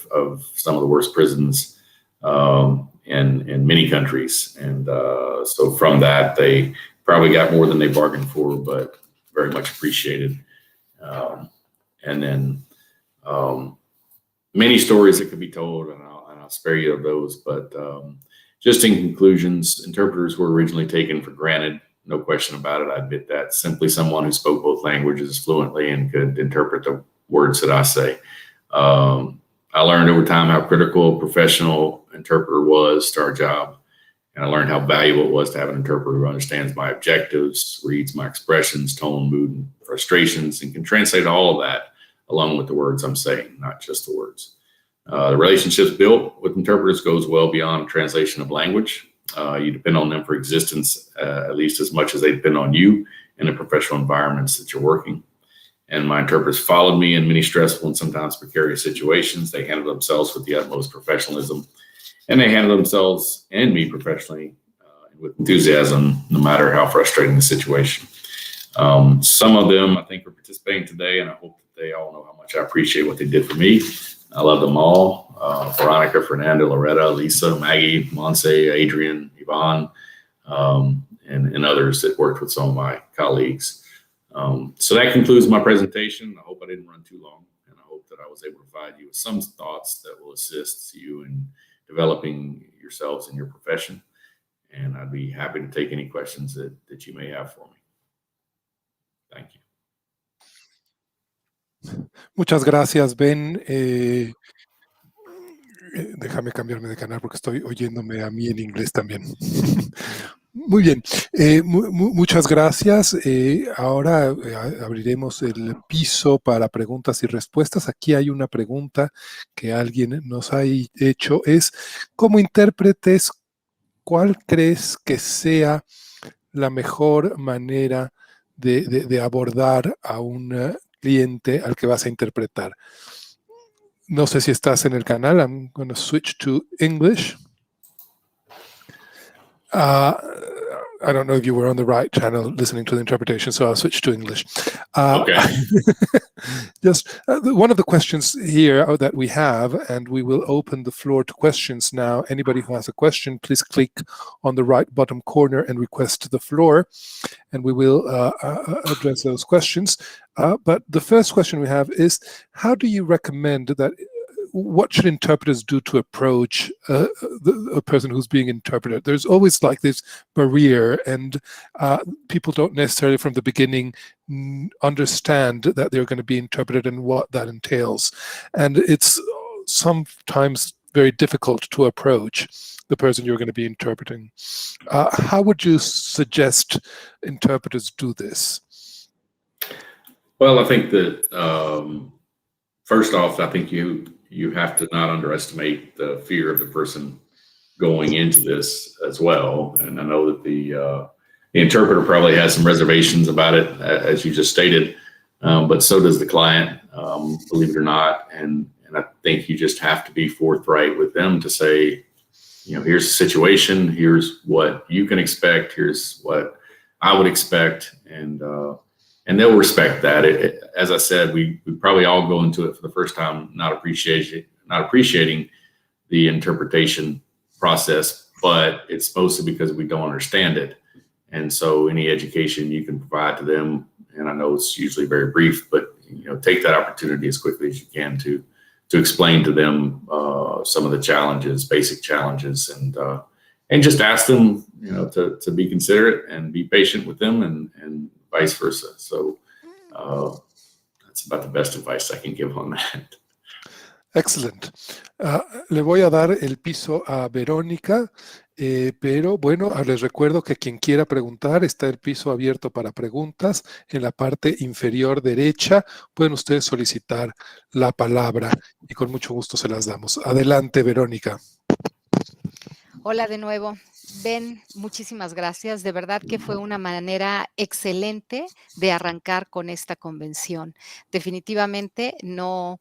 some of the worst prisons in many countries. And so from that, they probably got more than they bargained for, but very much appreciated. And then many stories that could be told, and I'll spare you of those, but just in conclusions, interpreters were originally taken for granted. No question about it. I admit that. Simply someone who spoke both languages fluently and could interpret the words that I say. I learned over time how critical a professional interpreter was to our job. And I learned how valuable it was to have an interpreter who understands my objectives, reads my expressions, tone, mood, and frustrations, and can translate all of that along with the words I'm saying, not just the words. The relationships built with interpreters goes well beyond translation of language. You depend on them for existence at least as much as they depend on you in the professional environments that you're working. And my interpreters followed me in many stressful and sometimes precarious situations. They handled themselves with the utmost professionalism, and they handled themselves and me professionally with enthusiasm, no matter how frustrating the situation. Some of them, I think, are participating today, and I hope that they all know how much I appreciate what they did for me. I love them all. Veronica, Fernando, Loretta, Lisa, Maggie, Monse, Adrian, Yvonne, and others that worked with some of my colleagues. So that concludes my presentation. I hope I didn't run too long, and I hope that I was able to provide you with some thoughts that will assist you in developing yourselves in your profession. And I'd be happy to take any questions that you may have for me. Thank you. Muchas gracias, Ben. Déjame cambiarme de canal porque estoy oyéndome a mí en inglés también. Muy bien, muchas gracias. Ahora abriremos el piso para preguntas y respuestas. Aquí hay una pregunta que alguien nos ha hecho. Es, como intérpretes, ¿cuál crees que sea la mejor manera de abordar a un cliente al que vas a interpretar? No sé si estás en el canal. I'm going to switch to English. I don't know if you were on the right channel listening to the interpretation, so I'll switch to English. Okay. Just one of the questions here that we have, and we will open the floor to questions now. Anybody who has a question, please click on the right bottom corner and request the floor, and we will address those questions. But the first question we have is, how do you recommend that what should interpreters do to approach a person who's being interpreted? There's always like this barrier, and people don't necessarily from the beginning understand that they're going to be interpreted and what that entails. And it's sometimes very difficult to approach the person you're going to be interpreting. How would you suggest interpreters do this? Well, I think that first off, I think you have to not underestimate the fear of the person going into this as well. And I know that the interpreter probably has some reservations about it, as you just stated, but so does the client, believe it or not. And I think you just have to be forthright with them to say, here's the situation, here's what you can expect, here's what I would expect, and they'll respect that. As I said, we probably all go into it for the first time not appreciating the interpretation process, but it's mostly because we don't understand it. And so any education you can provide to them, and I know it's usually very brief, but take that opportunity as quickly as you can to explain to them some of the challenges, basic challenges, and just ask them, to be considerate and be patient with them, and vice versa. So that's about the best advice I can give on that. Excellent. Le voy a dar el piso a Verónica, pero bueno, les recuerdo que quien quiera preguntar, está el piso abierto para preguntas. En la parte inferior derecha pueden ustedes solicitar la palabra y con mucho gusto se las damos. Adelante, Verónica. Hola de nuevo. Ben, muchísimas gracias. De verdad que fue una manera excelente de arrancar con esta convención. Definitivamente no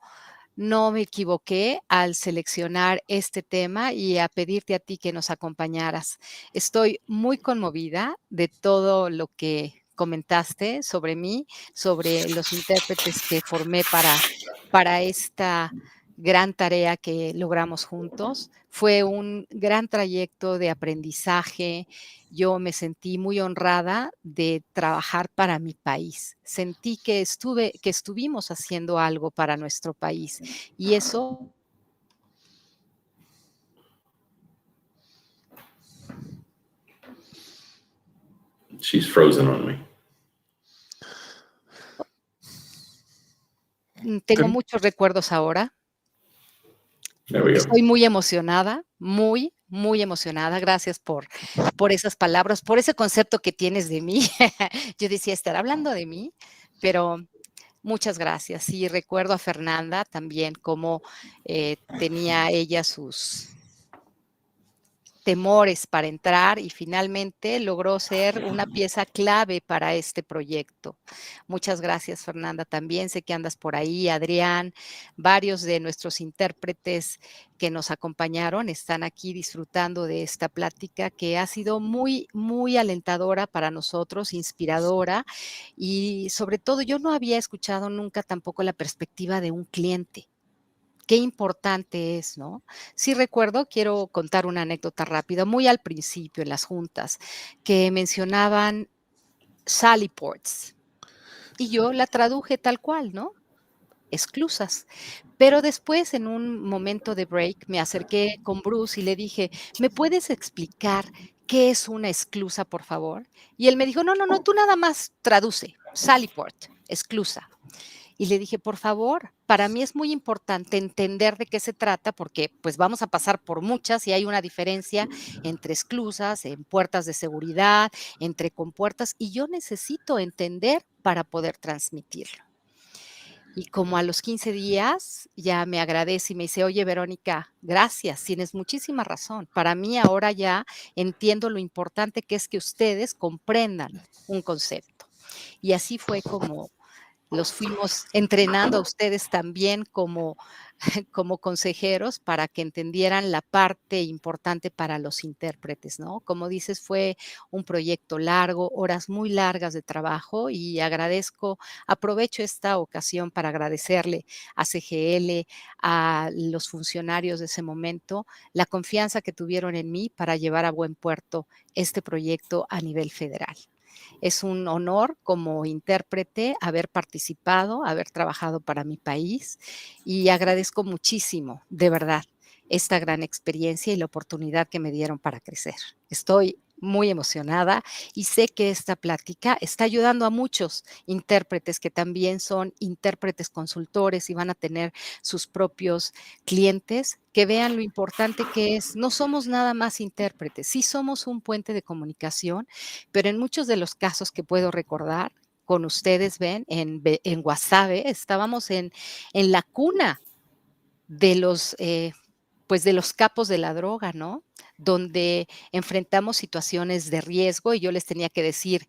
me equivoqué al seleccionar este tema y a pedirte a ti que nos acompañaras. Estoy muy conmovida de todo lo que comentaste sobre mí, sobre los intérpretes que formé para esta gran tarea que logramos juntos. Fue un gran trayecto de aprendizaje. Yo me sentí muy honrada de trabajar para mi país. Sentí que estuvimos haciendo algo para nuestro país y eso. She's frozen on me. Tengo muchos recuerdos ahora. There we go. Estoy muy emocionada, muy emocionada. Gracias por esas palabras, por ese concepto que tienes de mí. Yo decía, ¿estará hablando de mí? Pero muchas gracias. Y recuerdo a Fernanda también, cómo tenía ella sus temores para entrar y finalmente logró ser una pieza clave para este proyecto. Muchas gracias, Fernanda. También sé que andas por ahí. Adrián, varios de nuestros intérpretes que nos acompañaron están aquí disfrutando de esta plática que ha sido muy alentadora para nosotros, inspiradora, y sobre todo yo no había escuchado nunca tampoco la perspectiva de un cliente. Qué importante es, ¿no? Sí recuerdo, quiero contar una anécdota rápida, muy al principio en las juntas, que mencionaban Sally ports, y yo la traduje tal cual, ¿no? Esclusas. Pero después, en un momento de break, me acerqué con Bruce y le dije, ¿me puedes explicar qué es una esclusa, por favor? Y él me dijo, no, tú nada más traduce, Sally port, esclusa. Y le dije, por favor, para mí es muy importante entender de qué se trata porque pues vamos a pasar por muchas y hay una diferencia entre esclusas, en puertas de seguridad, entre compuertas y yo necesito entender para poder transmitirlo. Y como a los 15 días ya me agradece y me dice, oye, Verónica, gracias, tienes muchísima razón. Para mí ahora ya entiendo lo importante que es que ustedes comprendan un concepto. Y así fue como los fuimos entrenando a ustedes también como consejeros para que entendieran la parte importante para los intérpretes, ¿no? Como dices, fue un proyecto largo, horas muy largas de trabajo y aprovecho esta ocasión para agradecerle a CGL, a los funcionarios de ese momento, la confianza que tuvieron en mí para llevar a buen puerto este proyecto a nivel federal. Es un honor como intérprete haber participado, haber trabajado para mi país y agradezco muchísimo, de verdad, esta gran experiencia y la oportunidad que me dieron para crecer. Estoy muy emocionada y sé que esta plática está ayudando a muchos intérpretes que también son intérpretes consultores y van a tener sus propios clientes, que vean lo importante que es. No somos nada más intérpretes, sí somos un puente de comunicación, pero en muchos de los casos que puedo recordar, con ustedes ven, en Guasave, estábamos en la cuna de los, pues de los capos de la droga, ¿no? Donde enfrentamos situaciones de riesgo y yo les tenía que decir,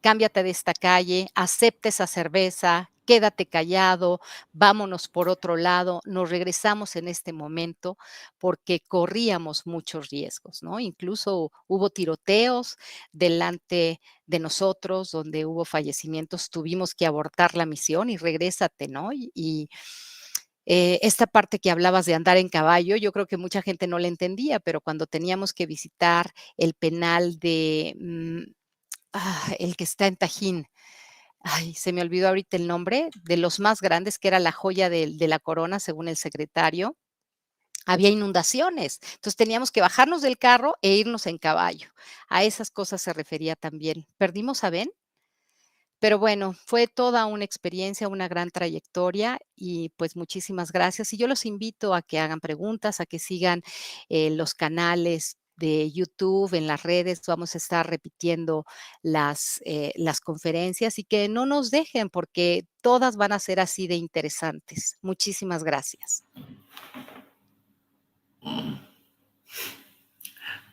cámbiate de esta calle, acepta esa cerveza, quédate callado, vámonos por otro lado, nos regresamos en este momento porque corríamos muchos riesgos, ¿no? Incluso hubo tiroteos delante de nosotros, donde hubo fallecimientos, tuvimos que abortar la misión y regrésate, ¿no? Esta parte que hablabas de andar en caballo, yo creo que mucha gente no la entendía, pero cuando teníamos que visitar el penal de, el que está en Tajín, ay, se me olvidó ahorita el nombre, de los más grandes, que era la joya de la corona, según el secretario, había inundaciones. Entonces teníamos que bajarnos del carro e irnos en caballo. A esas cosas se refería también. ¿Perdimos a Ben? Pero bueno, fue toda una experiencia, una gran trayectoria y pues muchísimas gracias. Y yo los invito a que hagan preguntas, a que sigan los canales de YouTube, en las redes, vamos a estar repitiendo las conferencias y que no nos dejen porque todas van a ser así de interesantes. Muchísimas gracias.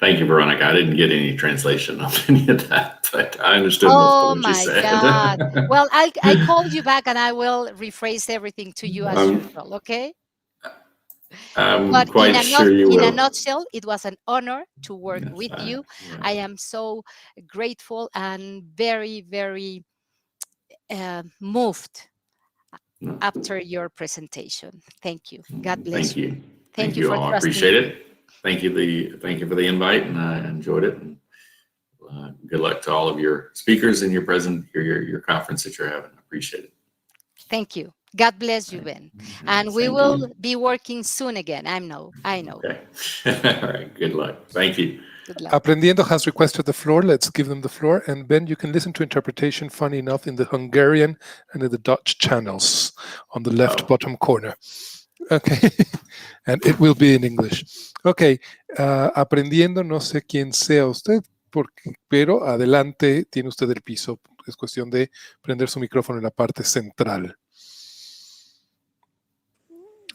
Thank you, Veronica. I didn't get any translation of any of that, but I understood most of Oh what you my said. God. Well, I called you back and I will rephrase everything to you as usual, okay? I'm But quite sure you in a will. nutshell, it was an honor to work Yes, with you. right. I am so grateful and very, very moved No, after your presentation. Thank you. God bless thank you. you. Thank Thank you you for all. I trusting appreciate me. it. Thank you for the invite, and I enjoyed it. And good luck to all of your speakers and your conference that you're having. I appreciate it. Thank you. God bless you, Ben. And we Same to will you. be working soon again. I know. Okay. All right. Good luck. Thank you. Good luck. Aprendiendo has requested the floor. Let's give them the floor. And Ben, you can listen to interpretation, funny enough, in the Hungarian and in the Dutch channels on the left bottom corner. Okay. And it will be in English. Okay. Aprendiendo, no sé quién sea usted, pero adelante, tiene usted el piso. Es cuestión de prender su micrófono en la parte central.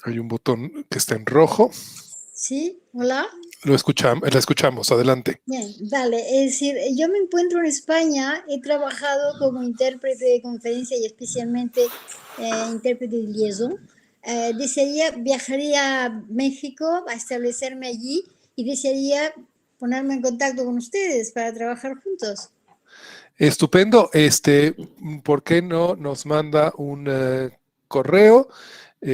Hay un botón que está en rojo. Sí, hola. La escuchamos, adelante. Bien, vale. Es decir, yo me encuentro en España, he trabajado como intérprete de conferencia y especialmente intérprete de liaison. Viajaría a México a establecerme allí y desearía ponerme en contacto con ustedes para trabajar juntos. Estupendo. ¿Por qué no nos manda un correo?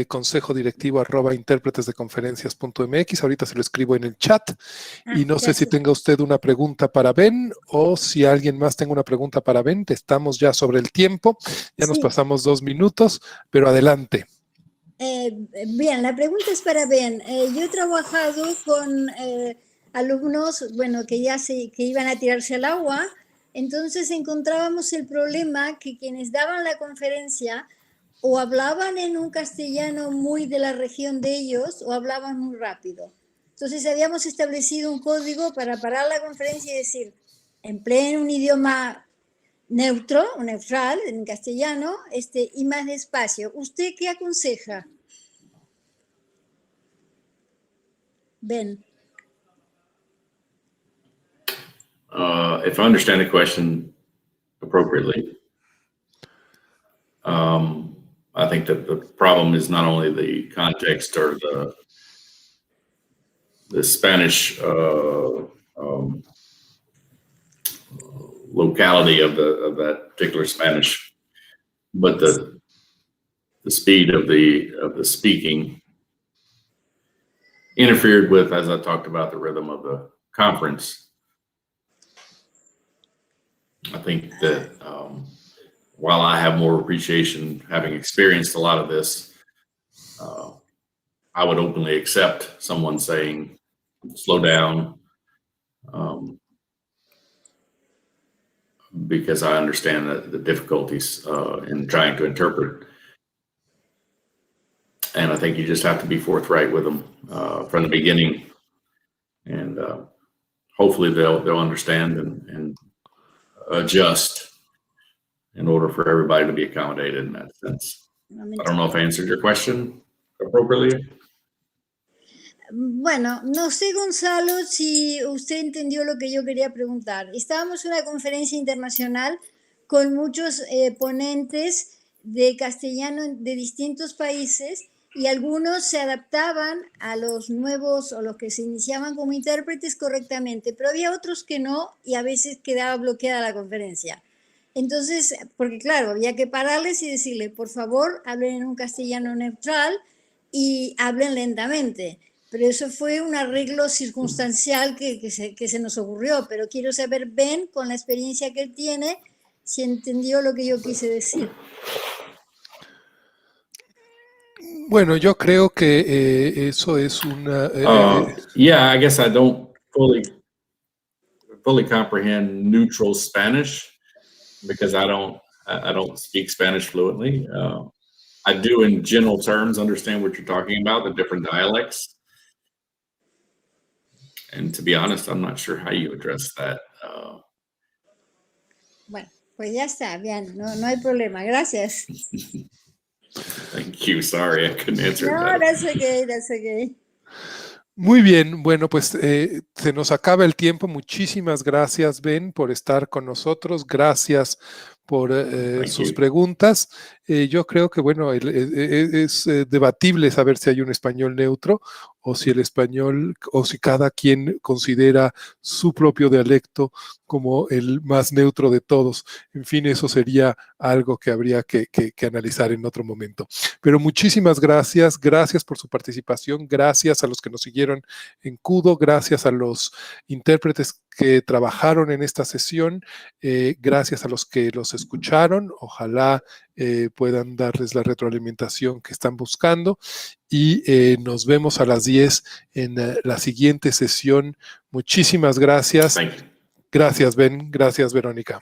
Consejo directivo @intérpretesdeconferencias.mx. Ahorita se lo escribo en el chat. Y no sé si tenga usted una pregunta para Ben o si alguien más tenga una pregunta para Ben. Estamos ya sobre el tiempo. Ya nos pasamos 2 minutos, pero adelante. Bien, la pregunta es para Ben. Yo he trabajado con alumnos, bueno, que iban a tirarse al agua. Entonces encontrábamos el problema que quienes daban la conferencia o hablaban en un castellano muy de la región de ellos o hablaban muy rápido. Entonces habíamos establecido un código para parar la conferencia y decir, empleen un idioma neutral, en castellano, y más despacio. ¿Usted qué aconseja? Ben. If I understand the question appropriately, I think that the problem is not only the context or the Spanish locality of that particular Spanish, but the speed of the speaking interfered with, as I talked about, the rhythm of the conference. I think that while I have more appreciation having experienced a lot of this, I would openly accept someone saying, slow down, because I understand the difficulties in trying to interpret. And I think you just have to be forthright with them from the beginning, and hopefully they'll understand and adjust in order for everybody to be accommodated in that sense. I don't know if I answered your question appropriately. Bueno, no sé, Gonzalo, si usted entendió lo que yo quería preguntar. Estábamos en una conferencia internacional con muchos ponentes de castellano de distintos países, y algunos se adaptaban a los nuevos o los que se iniciaban como intérpretes correctamente, pero había otros que no, y a veces quedaba bloqueada la conferencia. Entonces, porque claro, había que pararles y decirle, por favor, hablen en un castellano neutral y hablen lentamente. Pero eso fue un arreglo circunstancial que se nos ocurrió. Pero quiero saber, Ben, con la experiencia que él tiene, si entendió lo que yo quise decir. Bueno, yo creo que eso es una... Yeah, I guess I don't fully comprehend neutral Spanish because I don't speak Spanish fluently. I do, in general terms, understand what you're talking about, the different dialects. And to be honest, I'm not sure how you address that. Bueno, pues ya está, bien, no hay problema, gracias. Thank you. Sorry, I couldn't answer No, that. that's okay. Muy bien, bueno, pues se nos acaba el tiempo. Muchísimas gracias, Ben, por estar con nosotros. Gracias por sus preguntas. Yo creo que, bueno, es debatible saber si hay un español neutro o si el español, o si cada quien considera su propio dialecto como el más neutro de todos. En fin, eso sería algo que habría que analizar en otro momento. Pero muchísimas gracias por su participación, gracias a los que nos siguieron en CUDO, gracias a los intérpretes que trabajaron en esta sesión, gracias a los que los escucharon, ojalá puedan darles la retroalimentación que están buscando, y nos vemos a las 10 en la siguiente sesión. Muchísimas gracias. Gracias, Ben. Gracias, Verónica.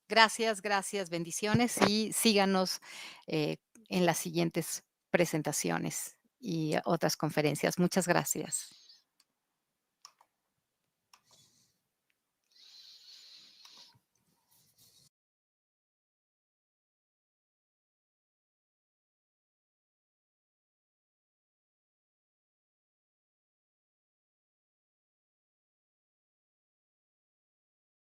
Gracias, bendiciones, y síganos en las siguientes presentaciones y otras conferencias. Muchas gracias.